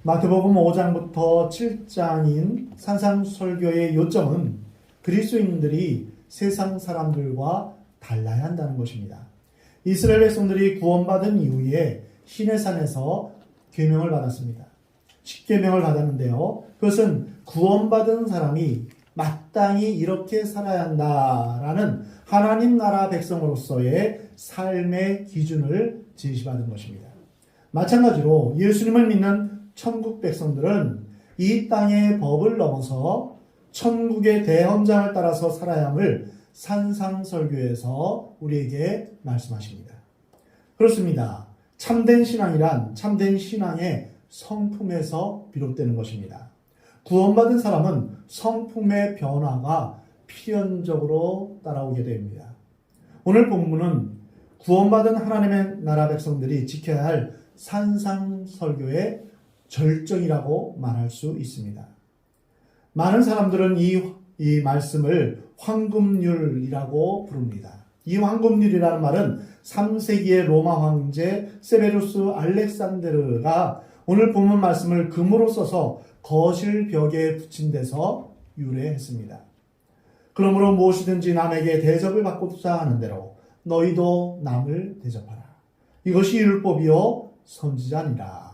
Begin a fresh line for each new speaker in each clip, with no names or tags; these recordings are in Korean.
마태복음 5장부터 7장인 산상설교의 요점은 그리스도인들이 세상 사람들과 달라야 한다는 것입니다. 이스라엘 백성들이 구원받은 이후에 시내산에서 계명을 받았습니다. 십계명을 받았는데요. 그것은 구원받은 사람이 마땅히 이렇게 살아야 한다라는 하나님 나라 백성으로서의 삶의 기준을 제시받은 것입니다. 마찬가지로 예수님을 믿는 천국 백성들은 이 땅의 법을 넘어서 천국의 대헌장을 따라서 살아야 함을 산상설교에서 우리에게 말씀하십니다. 그렇습니다. 참된 신앙이란 참된 신앙의 성품에서 비롯되는 것입니다. 구원받은 사람은 성품의 변화가 필연적으로 따라오게 됩니다. 오늘 본문은 구원받은 하나님의 나라 백성들이 지켜야 할 산상설교의 절정이라고 말할 수 있습니다. 많은 사람들은 이 말씀을 황금률이라고 부릅니다. 이 황금률이라는 말은 3세기의 로마 황제 세베루스 알렉산데르가 오늘 본문 말씀을 금으로 써서 거실 벽에 붙인 데서 유래했습니다. 그러므로 무엇이든지 남에게 대접을 받고자 하는 대로 너희도 남을 대접하라. 이것이 율법이요 선지자니라.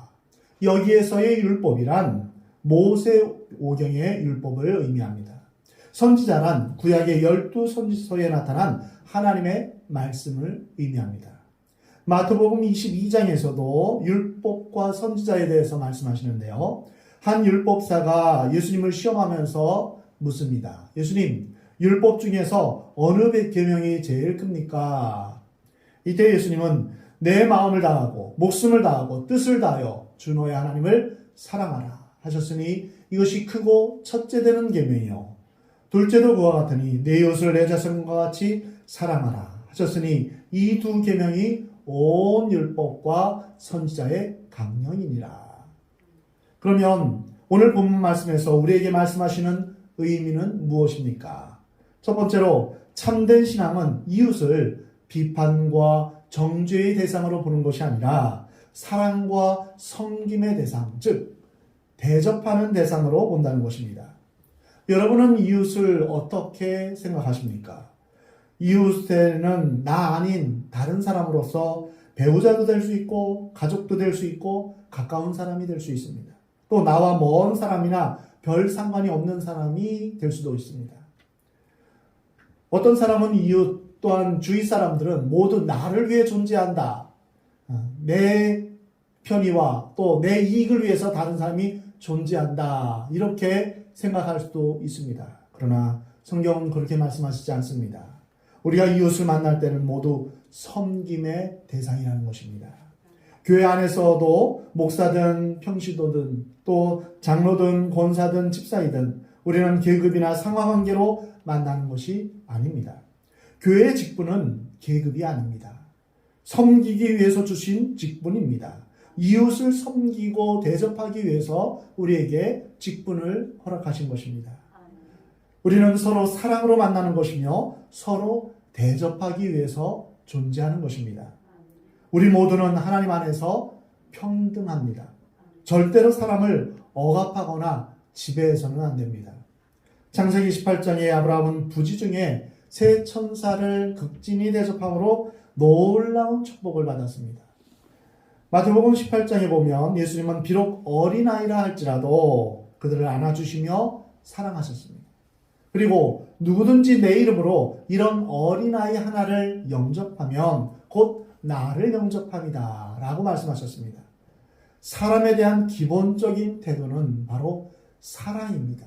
여기에서의 율법이란 모세오경의 율법을 의미합니다. 선지자란 구약의 12선지서에 나타난 하나님의 말씀을 의미합니다. 마태복음 22장에서도 율법과 선지자에 대해서 말씀하시는데요. 한 율법사가 예수님을 시험하면서 묻습니다. 예수님, 율법 중에서 어느 계명이 제일 큽니까? 이때 예수님은 내 마음을 다하고 목숨을 다하고 뜻을 다하여 주 너의 하나님을 사랑하라 하셨으니 이것이 크고 첫째 되는 계명이요 둘째도 그와 같으니 내 이웃을 내 자신과 같이 사랑하라 하셨으니 이 두 계명이 온 율법과 선지자의 강령이니라. 그러면 오늘 본문 말씀에서 우리에게 말씀하시는 의미는 무엇입니까? 첫 번째로 참된 신앙은 이웃을 비판과 정죄의 대상으로 보는 것이 아니라 사랑과 섬김의 대상, 즉 대접하는 대상으로 본다는 것입니다. 여러분은 이웃을 어떻게 생각하십니까? 이웃에는 나 아닌 다른 사람으로서 배우자도 될 수 있고 가족도 될 수 있고 가까운 사람이 될 수 있습니다. 또 나와 먼 사람이나 별 상관이 없는 사람이 될 수도 있습니다. 어떤 사람은 이웃 또한 주위 사람들은 모두 나를 위해 존재한다. 내 편의와 또 내 이익을 위해서 다른 사람이 존재한다. 이렇게 생각할 수도 있습니다. 그러나 성경은 그렇게 말씀하시지 않습니다. 우리가 이웃을 만날 때는 모두 섬김의 대상이라는 것입니다. 교회 안에서도 목사든 평시도든 또 장로든 권사든 집사이든 우리는 계급이나 상하관계로 만나는 것이 아닙니다. 교회의 직분은 계급이 아닙니다. 섬기기 위해서 주신 직분입니다. 이웃을 섬기고 대접하기 위해서 우리에게 직분을 허락하신 것입니다. 우리는 서로 사랑으로 만나는 것이며 서로 대접하기 위해서 존재하는 것입니다. 우리 모두는 하나님 안에서 평등합니다. 절대로 사람을 억압하거나 지배해서는 안 됩니다. 창세기 18장에 아브라함은 부지 중에 새 천사를 극진히 대접함으로 놀라운 축복을 받았습니다. 마태복음 18장에 보면 예수님은 비록 어린아이라 할지라도 그들을 안아주시며 사랑하셨습니다. 그리고 누구든지 내 이름으로 이런 어린아이 하나를 영접하면 곧 나를 영접함이다 라고 말씀하셨습니다. 사람에 대한 기본적인 태도는 바로 사랑입니다.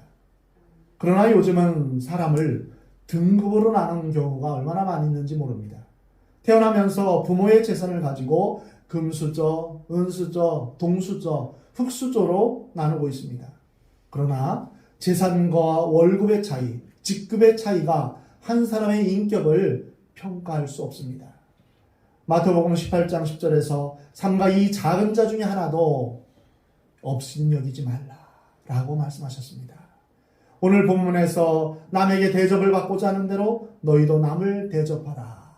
그러나 요즘은 사람을 등급으로 나누는 경우가 얼마나 많이 있는지 모릅니다. 태어나면서 부모의 재산을 가지고 금수저, 은수저, 동수저, 흙수저로 나누고 있습니다. 그러나 재산과 월급의 차이, 직급의 차이가 한 사람의 인격을 평가할 수 없습니다. 마태복음 18장 10절에서 삼가 이 작은 자 중에 하나도 업신여기지 말라라고 말씀하셨습니다. 오늘 본문에서 남에게 대접을 받고자 하는 대로 너희도 남을 대접하라.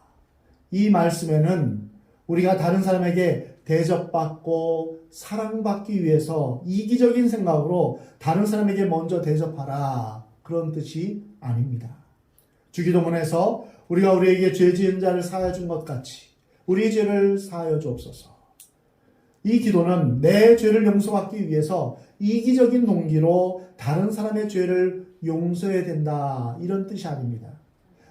이 말씀에는 우리가 다른 사람에게 대접받고 사랑받기 위해서 이기적인 생각으로 다른 사람에게 먼저 대접하라, 그런 뜻이 아닙니다. 주기도문에서 우리가 우리에게 죄 지은 자를 사하여 준 것 같이 우리의 죄를 사하여 주옵소서. 이 기도는 내 죄를 용서받기 위해서 이기적인 동기로 다른 사람의 죄를 용서해야 된다, 이런 뜻이 아닙니다.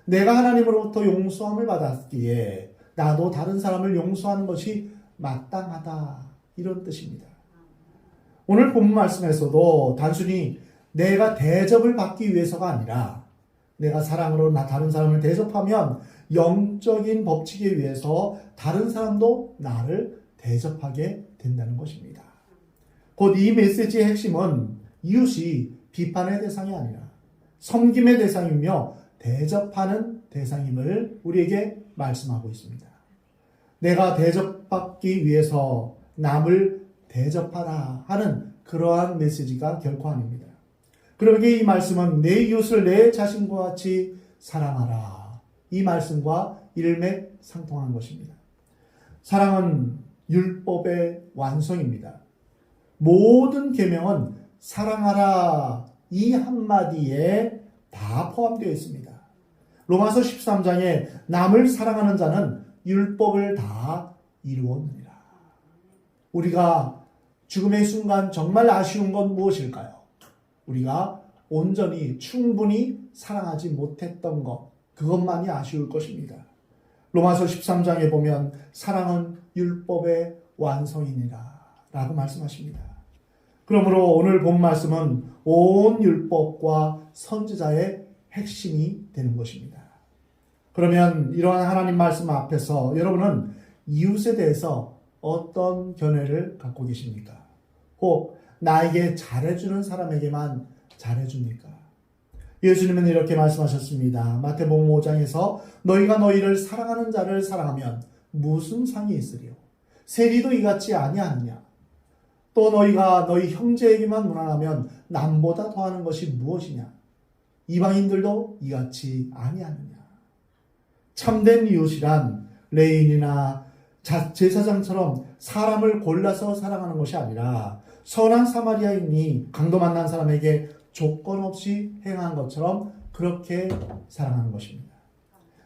내가 하나님으로부터 용서함을 받았기에 나도 다른 사람을 용서하는 것이 마땅하다, 이런 뜻입니다. 오늘 본문 말씀에서도 단순히 내가 대접을 받기 위해서가 아니라 내가 사랑으로 다른 사람을 대접하면 영적인 법칙에 의해서 다른 사람도 나를 대접하게 된다는 것입니다. 곧 이 메시지의 핵심은 이웃이 비판의 대상이 아니라 섬김의 대상이며 대접하는 대상임을 우리에게 말씀하고 있습니다. 내가 대접받기 위해서 남을 대접하라 하는 그러한 메시지가 결코 아닙니다. 그러기에 이 말씀은 내 이웃을 내 자신과 같이 사랑하라, 이 말씀과 일맥상통한 것입니다. 사랑은 율법의 완성입니다. 모든 계명은 사랑하라, 이 한마디에 다 포함되어 있습니다. 로마서 13장에 남을 사랑하는 자는 율법을 다 이루었느니라. 우리가 죽음의 순간 정말 아쉬운 건 무엇일까요? 우리가 온전히 충분히 사랑하지 못했던 것, 그것만이 아쉬울 것입니다. 로마서 13장에 보면 사랑은 율법의 완성이니라 라고 말씀하십니다. 그러므로 오늘 본 말씀은 온 율법과 선지자의 핵심이 되는 것입니다. 그러면 이러한 하나님 말씀 앞에서 여러분은 이웃에 대해서 어떤 견해를 갖고 계십니까? 혹 나에게 잘해주는 사람에게만 잘해줍니까? 예수님은 이렇게 말씀하셨습니다. 마태복음 5장에서 너희가 너희를 사랑하는 자를 사랑하면 무슨 상이 있으리요? 세리도 이같이 아니하느냐? 또 너희가 너희 형제에게만 무난하면 남보다 더하는 것이 무엇이냐? 이방인들도 이같이 아니하느냐? 참된 이웃이란 레인이나 제사장처럼 사람을 골라서 사랑하는 것이 아니라 선한 사마리아인이 강도 만난 사람에게 조건 없이 행한 것처럼 그렇게 사랑하는 것입니다.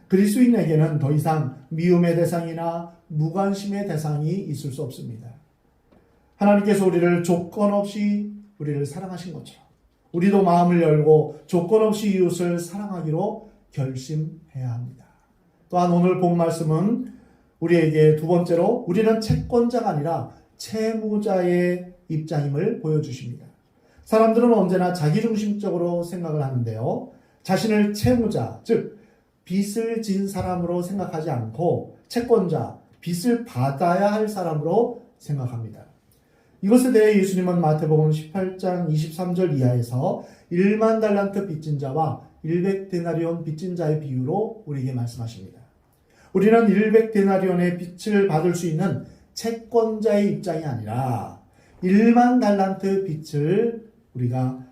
그리스도인에게는 더 이상 미움의 대상이나 무관심의 대상이 있을 수 없습니다. 하나님께서 우리를 조건 없이 우리를 사랑하신 것처럼 우리도 마음을 열고 조건 없이 이웃을 사랑하기로 결심해야 합니다. 또한 오늘 본 말씀은 우리에게 두 번째로 우리는 채권자가 아니라 채무자의 입장임을 보여주십니다. 사람들은 언제나 자기중심적으로 생각을 하는데요. 자신을 채무자, 즉 빚을 진 사람으로 생각하지 않고 채권자, 빚을 받아야 할 사람으로 생각합니다. 이것에 대해 예수님은 마태복음 18장 23절 이하에서 1만 달란트 빚진 자와 100데나리온 빚진 자의 비유로 우리에게 말씀하십니다. 우리는 100데나리온의 빚을 받을 수 있는 채권자의 입장이 아니라 1만 달란트 빚을 우리가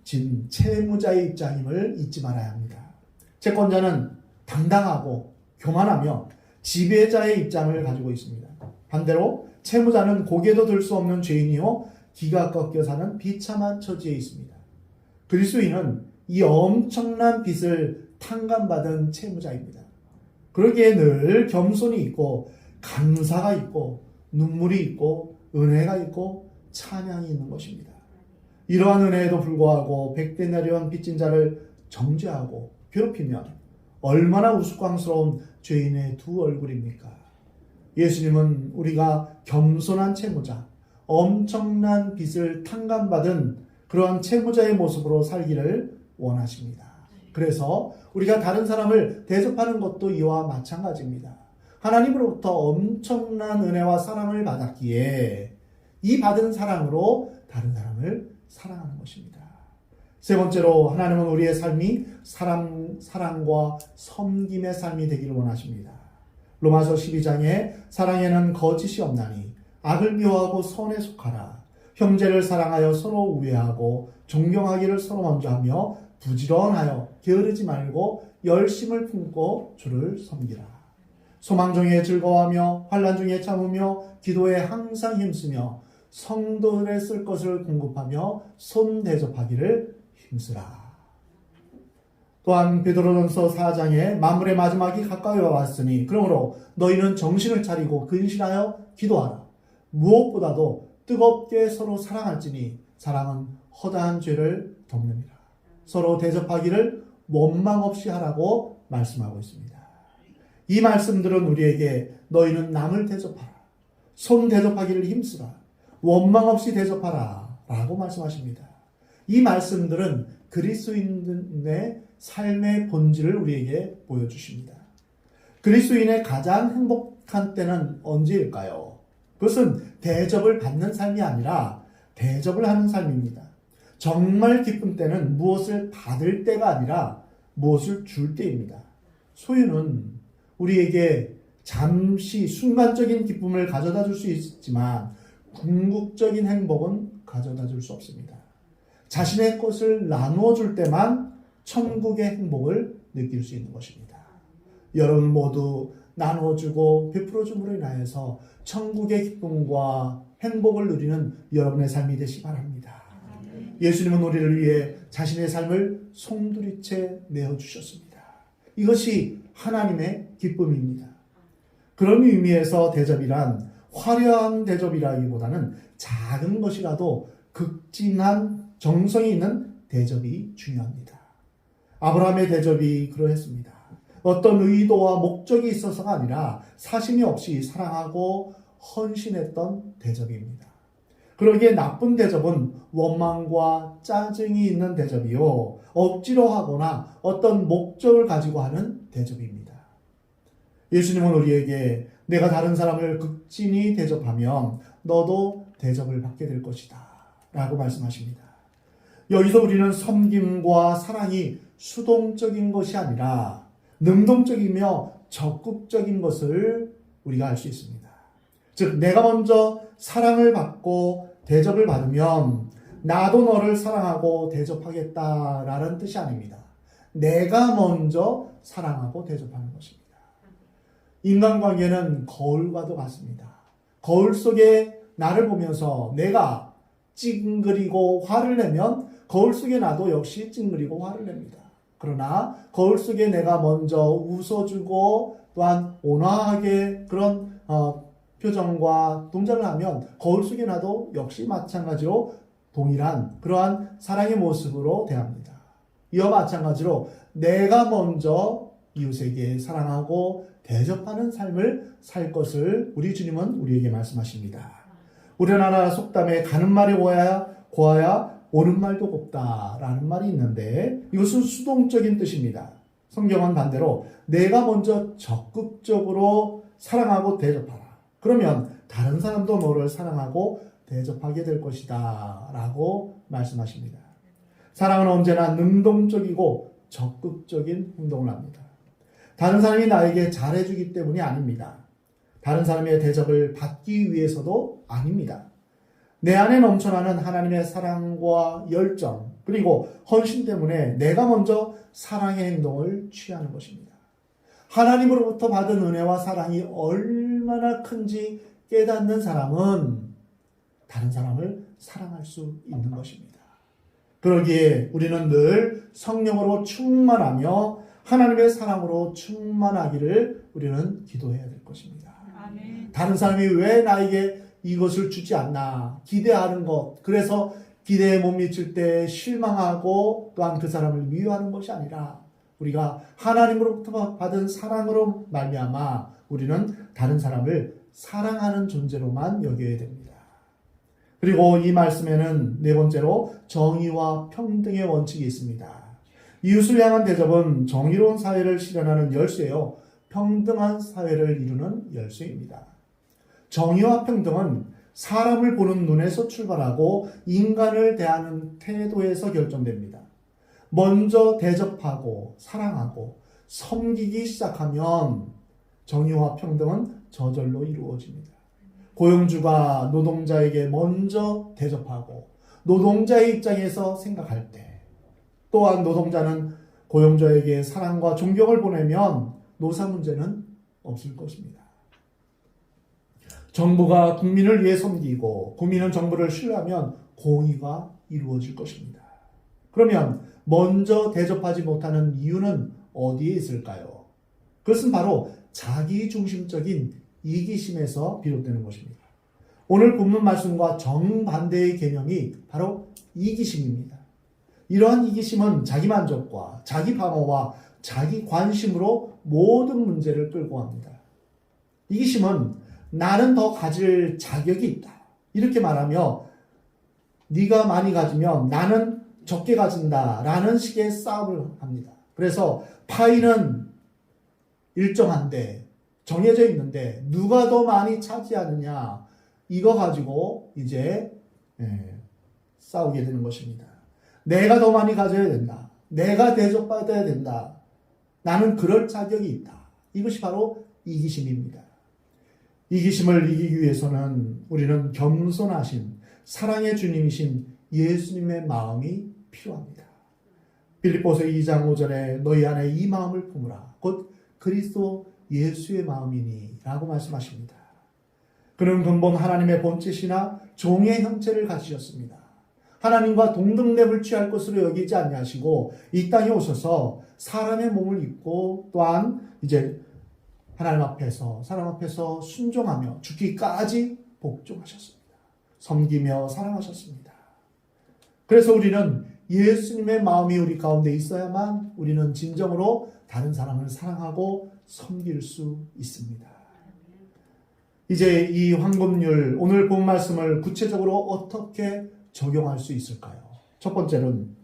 진 채무자의 입장임을 잊지 말아야 합니다. 채권자는 당당하고 교만하며 지배자의 입장을 가지고 있습니다. 반대로 채무자는 고개도 들 수 없는 죄인이요 기가 꺾여 사는 비참한 처지에 있습니다. 그리스도인은 이 엄청난 빚을 탕감받은 채무자입니다. 그러기에 늘 겸손이 있고 감사가 있고 눈물이 있고 은혜가 있고 찬양이 있는 것입니다. 이러한 은혜에도 불구하고 100데나리온 빚진 자를 정죄하고 괴롭히면 얼마나 우스꽝스러운 죄인의 두 얼굴입니까? 예수님은 우리가 겸손한 채무자, 엄청난 빚을 탕감받은 그러한 채무자의 모습으로 살기를 원하십니다. 그래서 우리가 다른 사람을 대접하는 것도 이와 마찬가지입니다. 하나님으로부터 엄청난 은혜와 사랑을 받았기에 이 받은 사랑으로 다른 사람을 사랑하는 것입니다. 세 번째로 하나님은 우리의 삶이 사랑과 섬김의 삶이 되기를 원하십니다. 로마서 12장에 사랑에는 거짓이 없나니 악을 미워하고 선에 속하라. 형제를 사랑하여 서로 우애하고 존경하기를 서로 먼저 하며 부지런하여 게으르지 말고 열심을 품고 주를 섬기라. 소망 중에 즐거워하며 환난 중에 참으며 기도에 항상 힘쓰며 성도들의 쓸 것을 공급하며 손 대접하기를 힘쓰라. 또한 베드로전서 4장에 만물의 마지막이 가까이 왔으니 그러므로 너희는 정신을 차리고 근신하여 기도하라. 무엇보다도 뜨겁게 서로 사랑할지니 사랑은 허다한 죄를 덮느니라. 서로 대접하기를 원망 없이 하라고 말씀하고 있습니다. 이 말씀들은 우리에게 너희는 남을 대접하라. 손 대접하기를 힘쓰라. 원망 없이 대접하라 라고 말씀하십니다. 이 말씀들은 그리스도인의 삶의 본질을 우리에게 보여주십니다. 그리스도인의 가장 행복한 때는 언제일까요? 그것은 대접을 받는 삶이 아니라 대접을 하는 삶입니다. 정말 기쁜 때는 무엇을 받을 때가 아니라 무엇을 줄 때입니다. 소유는 우리에게 잠시 순간적인 기쁨을 가져다 줄 수 있지만 궁극적인 행복은 가져다 줄 수 없습니다. 자신의 것을 나누어 줄 때만 천국의 행복을 느낄 수 있는 것입니다. 여러분 모두 나누어주고 베풀어줌으로 인하여서 천국의 기쁨과 행복을 누리는 여러분의 삶이 되시기 바랍니다. 예수님은 우리를 위해 자신의 삶을 송두리째 내어주셨습니다. 이것이 하나님의 기쁨입니다. 그런 의미에서 대접이란 화려한 대접이라기보다는 작은 것이라도 극진한 정성이 있는 대접이 중요합니다. 아브라함의 대접이 그러했습니다. 어떤 의도와 목적이 있어서가 아니라 사심이 없이 사랑하고 헌신했던 대접입니다. 그러기에 나쁜 대접은 원망과 짜증이 있는 대접이요, 억지로 하거나 어떤 목적을 가지고 하는 대접입니다. 예수님은 우리에게 내가 다른 사람을 극진히 대접하면 너도 대접을 받게 될 것이다 라고 말씀하십니다. 여기서 우리는 섬김과 사랑이 수동적인 것이 아니라 능동적이며 적극적인 것을 우리가 알 수 있습니다. 즉 내가 먼저 사랑을 받고 대접을 받으면 나도 너를 사랑하고 대접하겠다라는 뜻이 아닙니다. 내가 먼저 사랑하고 대접하는 것입니다. 인간관계는 거울과도 같습니다. 거울 속에 나를 보면서 내가 찡그리고 화를 내면 거울 속에 나도 역시 찡그리고 화를 냅니다. 그러나 거울 속에 내가 먼저 웃어주고 또한 온화하게 그런 표정과 동작을 하면 거울 속에 나도 역시 마찬가지로 동일한 그러한 사랑의 모습으로 대합니다. 이와 마찬가지로 내가 먼저 이웃에게 사랑하고 대접하는 삶을 살 것을 우리 주님은 우리에게 말씀하십니다. 우리나라 속담에 가는 말이 고와야 오는 말도 곱다라는 말이 있는데 이것은 수동적인 뜻입니다. 성경은 반대로 내가 먼저 적극적으로 사랑하고 대접하라. 그러면 다른 사람도 너를 사랑하고 대접하게 될 것이다 라고 말씀하십니다. 사랑은 언제나 능동적이고 적극적인 행동을 합니다. 다른 사람이 나에게 잘해주기 때문이 아닙니다. 다른 사람의 대접을 받기 위해서도 아닙니다. 내 안에 넘쳐나는 하나님의 사랑과 열정 그리고 헌신 때문에 내가 먼저 사랑의 행동을 취하는 것입니다. 하나님으로부터 받은 은혜와 사랑이 얼마나 큰지 깨닫는 사람은 다른 사람을 사랑할 수 있는 것입니다. 그러기에 우리는 늘 성령으로 충만하며 하나님의 사랑으로 충만하기를 우리는 기도해야 될 것입니다. 아멘. 다른 사람이 왜 나에게 이것을 주지 않나 기대하는 것, 그래서 기대에 못 미칠 때 실망하고 또한 그 사람을 미워하는 것이 아니라 우리가 하나님으로부터 받은 사랑으로 말미암아 우리는 다른 사람을 사랑하는 존재로만 여겨야 됩니다. 그리고 이 말씀에는 네 번째로 정의와 평등의 원칙이 있습니다. 이웃을 향한 대접은 정의로운 사회를 실현하는 열쇠요, 평등한 사회를 이루는 열쇠입니다. 정의와 평등은 사람을 보는 눈에서 출발하고 인간을 대하는 태도에서 결정됩니다. 먼저 대접하고 사랑하고 섬기기 시작하면 정의와 평등은 저절로 이루어집니다. 고용주가 노동자에게 먼저 대접하고 노동자의 입장에서 생각할 때, 또한 노동자는 고용주에게 사랑과 존경을 보내면 노사 문제는 없을 것입니다. 정부가 국민을 위해 섬기고 국민은 정부를 신뢰하면 공의가 이루어질 것입니다. 그러면 먼저 대접하지 못하는 이유는 어디에 있을까요? 그것은 바로 자기중심적인 이기심에서 비롯되는 것입니다. 오늘 본문 말씀과 정반대의 개념이 바로 이기심입니다. 이러한 이기심은 자기만족과 자기방어와 자기관심으로 모든 문제를 끌고 갑니다. 이기심은 나는 더 가질 자격이 있다, 이렇게 말하며 네가 많이 가지면 나는 적게 가진다 라는 식의 싸움을 합니다. 그래서 파이는 일정한데 정해져 있는데 누가 더 많이 차지하느냐, 이거 가지고 이제 싸우게 되는 것입니다. 내가 더 많이 가져야 된다, 내가 대접받아야 된다, 나는 그럴 자격이 있다. 이것이 바로 이기심입니다. 이기심을 이기기 위해서는 우리는 겸손하신 사랑의 주님이신 예수님의 마음이 필요합니다. 빌립보서 2장 5절에 너희 안에 이 마음을 품으라, 곧 그리스도 예수의 마음이니 라고 말씀하십니다. 그는 근본 하나님의 본체시나 종의 형체를 가지셨습니다. 하나님과 동등됨을 취할 것으로 여기지 아니하시고 이 땅에 오셔서 사람의 몸을 입고 또한 이제 하나님 앞에서 사람 앞에서 순종하며 죽기까지 복종하셨습니다. 섬기며 사랑하셨습니다. 그래서 우리는 예수님의 마음이 우리 가운데 있어야만 우리는 진정으로 다른 사람을 사랑하고 섬길 수 있습니다. 이제 이 황금률, 오늘 본 말씀을 구체적으로 어떻게 적용할 수 있을까요? 첫 번째는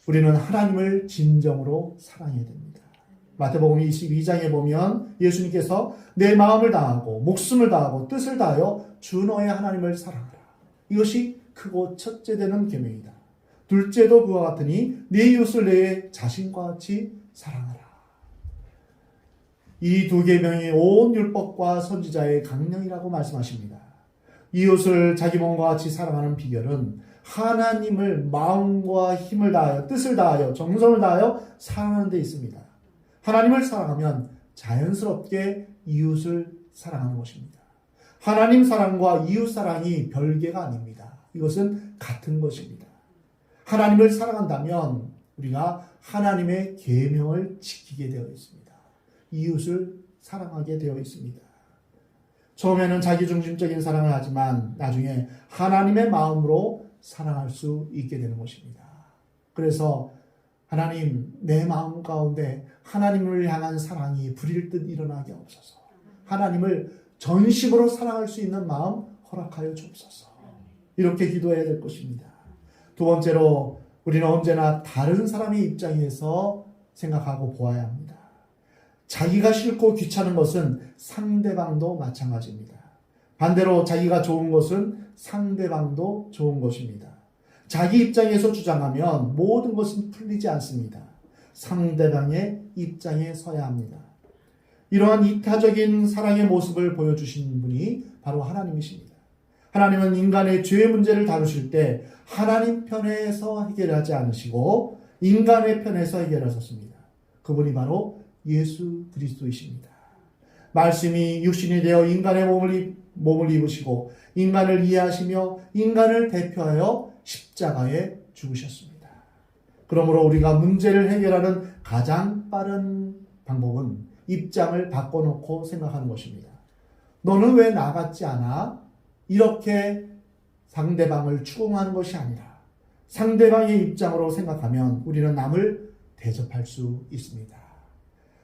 우리는 하나님을 진정으로 사랑해야 됩니다. 마태복음 22장에 보면 예수님께서 내 마음을 다하고 목숨을 다하고 뜻을 다하여 주 너의 하나님을 사랑하라. 이것이 크고 첫째 되는 계명이다. 둘째도 그와 같으니 네 이웃을 내 자신과 같이 사랑하라. 이 두 계명이 온 율법과 선지자의 강령이라고 말씀하십니다. 이웃을 자기 몸과 같이 사랑하는 비결은 하나님을 마음과 힘을 다하여 뜻을 다하여 정성을 다하여 사랑하는 데 있습니다. 하나님을 사랑하면 자연스럽게 이웃을 사랑하는 것입니다. 하나님 사랑과 이웃 사랑이 별개가 아닙니다. 이것은 같은 것입니다. 하나님을 사랑한다면 우리가 하나님의 계명을 지키게 되어 있습니다. 이웃을 사랑하게 되어 있습니다. 처음에는 자기중심적인 사랑을 하지만 나중에 하나님의 마음으로 사랑할 수 있게 되는 것입니다. 그래서 하나님, 내 마음 가운데 하나님을 향한 사랑이 불일 듯 일어나게 없어서 하나님을 전심으로 사랑할 수 있는 마음 허락하여 주옵소서. 이렇게 기도해야 될 것입니다. 두 번째로 우리는 언제나 다른 사람의 입장에서 생각하고 보아야 합니다. 자기가 싫고 귀찮은 것은 상대방도 마찬가지입니다. 반대로 자기가 좋은 것은 상대방도 좋은 것입니다. 자기 입장에서 주장하면 모든 것은 풀리지 않습니다. 상대방의 입장에 서야 합니다. 이러한 이타적인 사랑의 모습을 보여주신 분이 바로 하나님이십니다. 하나님은 인간의 죄의 문제를 다루실 때 하나님 편에서 해결하지 않으시고 인간의 편에서 해결하셨습니다. 그분이 바로 예수 그리스도이십니다. 말씀이 육신이 되어 인간의 몸을 입으시고 인간을 이해하시며 인간을 대표하여 십자가에 죽으셨습니다. 그러므로 우리가 문제를 해결하는 가장 빠른 방법은 입장을 바꿔놓고 생각하는 것입니다. 너는 왜 나 같지 않아? 이렇게 상대방을 추궁하는 것이 아니라 상대방의 입장으로 생각하면 우리는 남을 대접할 수 있습니다.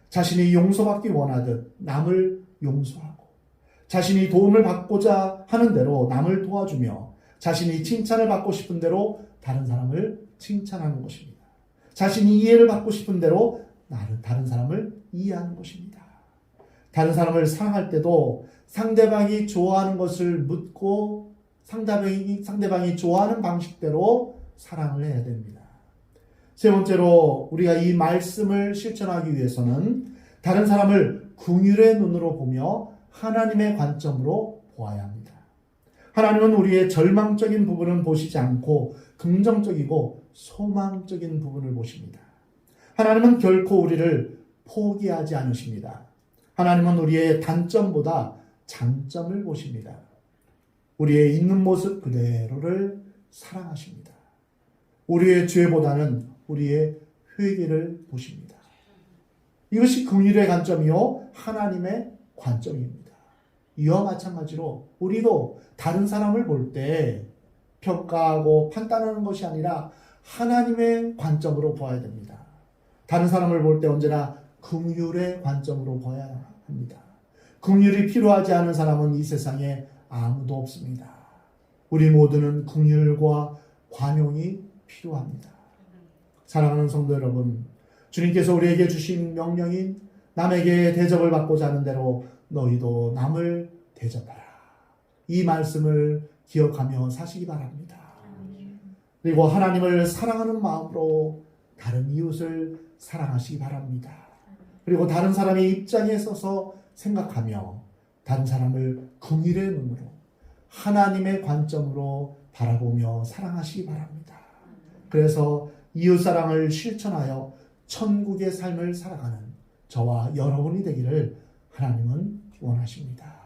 자신이 용서받기 원하듯 남을 용서하고 자신이 도움을 받고자 하는 대로 남을 도와주며 자신이 칭찬을 받고 싶은 대로 다른 사람을 칭찬하는 것입니다. 자신이 이해를 받고 싶은 대로 다른 사람을 이해하는 것입니다. 다른 사람을 사랑할 때도 상대방이 좋아하는 것을 묻고 상대방이 좋아하는 방식대로 사랑을 해야 됩니다. 세 번째로 우리가 이 말씀을 실천하기 위해서는 다른 사람을 긍휼의 눈으로 보며 하나님의 관점으로 보아야 합니다. 하나님은 우리의 절망적인 부분은 보시지 않고 긍정적이고 소망적인 부분을 보십니다. 하나님은 결코 우리를 포기하지 않으십니다. 하나님은 우리의 단점보다 장점을 보십니다. 우리의 있는 모습 그대로를 사랑하십니다. 우리의 죄보다는 우리의 회개를 보십니다. 이것이 긍휼의 관점이요 하나님의 관점입니다. 이와 마찬가지로 우리도 다른 사람을 볼 때 평가하고 판단하는 것이 아니라 하나님의 관점으로 보아야 됩니다. 다른 사람을 볼 때 언제나 긍휼의 관점으로 보아야 합니다. 긍휼이 필요하지 않은 사람은 이 세상에 아무도 없습니다. 우리 모두는 긍휼과 관용이 필요합니다. 사랑하는 성도 여러분, 주님께서 우리에게 주신 명령인 남에게 대접을 받고자 하는 대로 너희도 남을 대접하라. 이 말씀을 기억하며 사시기 바랍니다. 그리고 하나님을 사랑하는 마음으로 다른 이웃을 사랑하시기 바랍니다. 그리고 다른 사람의 입장에 서서 생각하며 다른 사람을 긍휼의 눈으로 하나님의 관점으로 바라보며 사랑하시기 바랍니다. 그래서 이웃사랑을 실천하여 천국의 삶을 살아가는 저와 여러분이 되기를 하나님은 원하십니다.